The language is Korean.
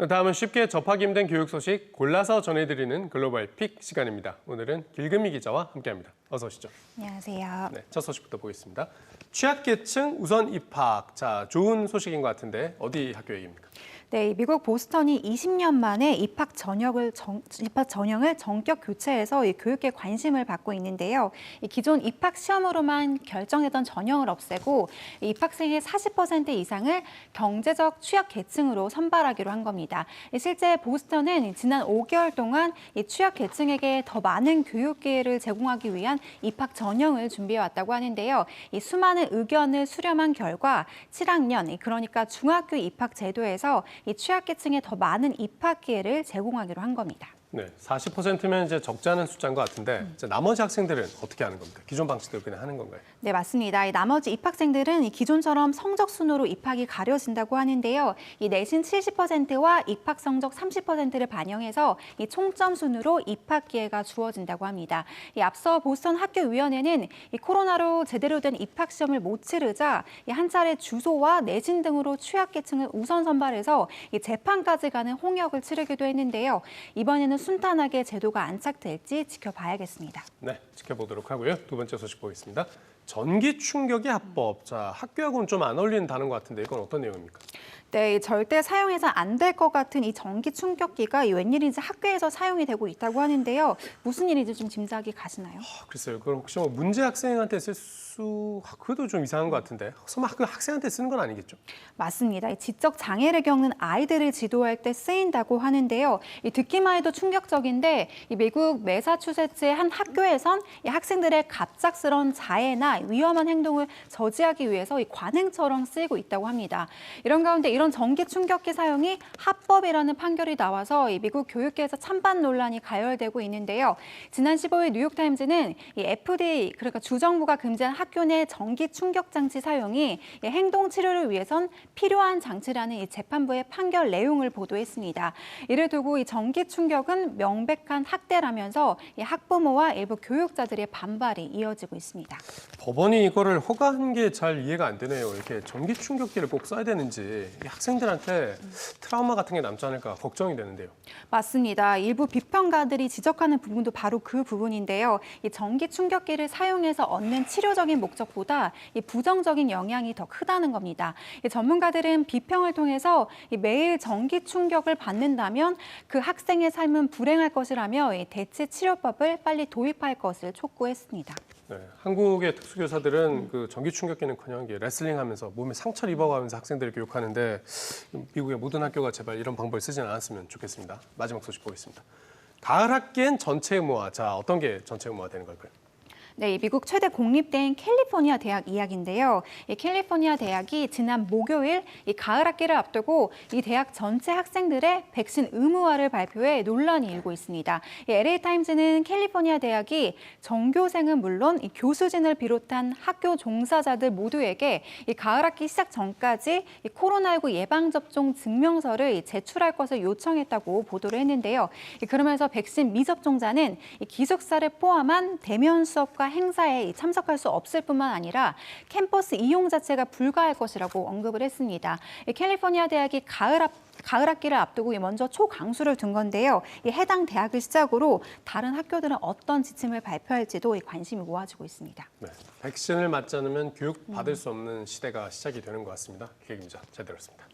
다음은 쉽게 접하기 힘든 교육 소식 골라서 전해드리는 글로벌 픽 시간입니다. 오늘은 길금희 기자와 함께합니다. 어서 오시죠. 안녕하세요. 네, 첫 소식부터 보겠습니다. 취약계층 우선 입학. 자, 좋은 소식인 것 같은데 어디 학교 얘기입니까? 네, 미국 보스턴이 20년 만에 입학 전형을 전격 교체해서 이 교육에 관심을 받고 있는데요. 이 기존 입학 시험으로만 결정되던 전형을 없애고 이 입학생의 40% 이상을 경제적 취약 계층으로 선발하기로 한 겁니다. 실제 보스턴은 지난 5개월 동안 이 취약 계층에게 더 많은 교육 기회를 제공하기 위한 입학 전형을 준비해 왔다고 하는데요. 이 수많은 의견을 수렴한 결과 7학년, 그러니까 중학교 입학 제도에서 이 취약계층에 더 많은 입학 기회를 제공하기로 한 겁니다. 네, 40%면 이제 적지 않은 숫자인 것 같은데 이제 나머지 학생들은 어떻게 하는 겁니까? 기존 방식대로 그냥 하는 건가요? 네, 맞습니다. 이 나머지 입학생들은 이 기존처럼 성적 순으로 입학이 가려진다고 하는데요. 이 내신 70%와 입학 성적 30%를 반영해서 이 총점 순으로 입학 기회가 주어진다고 합니다. 이 앞서 보스턴 학교위원회는 이 코로나로 제대로 된 입학 시험을 못 치르자 이 한 차례 주소와 내신 등으로 취약계층을 우선 선발해서 이 재판까지 가는 홍역을 치르기도 했는데요. 이번에는 순탄하게 제도가 안착될지 지켜봐야겠습니다. 네, 지켜보도록 하고요. 두 번째 소식 보겠습니다. 전기 충격기 합법. 자, 학교하고는 좀 안 어울리는 단어인 것 같은데 이건 어떤 내용입니까? 네, 절대 사용해서 안 될 것 같은 이 전기 충격기가 웬일인지 학교에서 사용이 되고 있다고 하는데요. 무슨 일인지 좀 짐작이 가시나요? 글쎄요. 그럼 혹시 뭐 문제 학생한테 그것도 좀 이상한 것 같은데 설마 학생한테 쓰는 건 아니겠죠? 맞습니다. 이 지적 장애를 겪는 아이들을 지도할 때 쓰인다고 하는데요. 이 듣기만 해도 충격적인데 이 미국 매사추세츠의 한 학교에선 이 학생들의 갑작스러운 자해나 위험한 행동을 저지하기 위해서 이 관행처럼 쓰이고 있다고 합니다. 이런 가운데 이런 전기 충격기 사용이 합법이라는 판결이 나와서 이 미국 교육계에서 찬반 논란이 가열되고 있는데요. 지난 15일 뉴욕타임즈는 이 FDA, 그러니까 주정부가 금지한 학교 내 전기 충격 장치 사용이 행동 치료를 위해선 필요한 장치라는 이 재판부의 판결 내용을 보도했습니다. 이를 두고 이 전기 충격은 명백한 학대라면서 이 학부모와 일부 교육자들의 반발이 이어지고 있습니다. 법원이 이거를 허가한 게 잘 이해가 안 되네요. 이렇게 전기 충격기를 꼭 써야 되는지 이 학생들한테 트라우마 같은 게 남지 않을까 걱정이 되는데요. 맞습니다. 일부 비평가들이 지적하는 부분도 바로 그 부분인데요. 이 전기 충격기를 사용해서 얻는 치료적인 목적보다 이 부정적인 영향이 더 크다는 겁니다. 이 전문가들은 비평을 통해서 이 매일 전기 충격을 받는다면 그 학생의 삶은 불행할 것이라며 이 대체 치료법을 빨리 도입할 것을 촉구했습니다. 네, 한국의 특수교사들은 그 전기 충격기는커녕 레슬링하면서 몸에 상처를 입어가면서 학생들을 교육하는데 미국의 모든 학교가 제발 이런 방법을 쓰진 않았으면 좋겠습니다. 마지막 소식 보겠습니다. 가을 학기엔 전체 의무화. 자, 어떤 게 전체 의무화 되는 걸까요? 네, 미국 최대 공립대인 캘리포니아 대학 이야기인데요. 이 캘리포니아 대학이 지난 목요일 이 가을 학기를 앞두고 이 대학 전체 학생들의 백신 의무화를 발표해 논란이 일고 있습니다. 이 LA타임즈는 캘리포니아 대학이 전교생은 물론 이 교수진을 비롯한 학교 종사자들 모두에게 이 가을 학기 시작 전까지 이 코로나19 예방접종 증명서를 제출할 것을 요청했다고 보도를 했는데요. 그러면서 백신 미접종자는 이 기숙사를 포함한 대면 수업과 행사에 참석할 수 없을 뿐만 아니라 캠퍼스 이용 자체가 불가할 것이라고 언급을 했습니다. 캘리포니아 대학이 가을 학기를 앞두고 먼저 초강수를 둔 건데요. 해당 대학을 시작으로 다른 학교들은 어떤 지침을 발표할지도 관심이 모아지고 있습니다. 네, 백신을 맞지 않으면 교육 받을 수 없는 시대가 시작이 되는 것 같습니다. 기획 기자, 잘 들었습니다.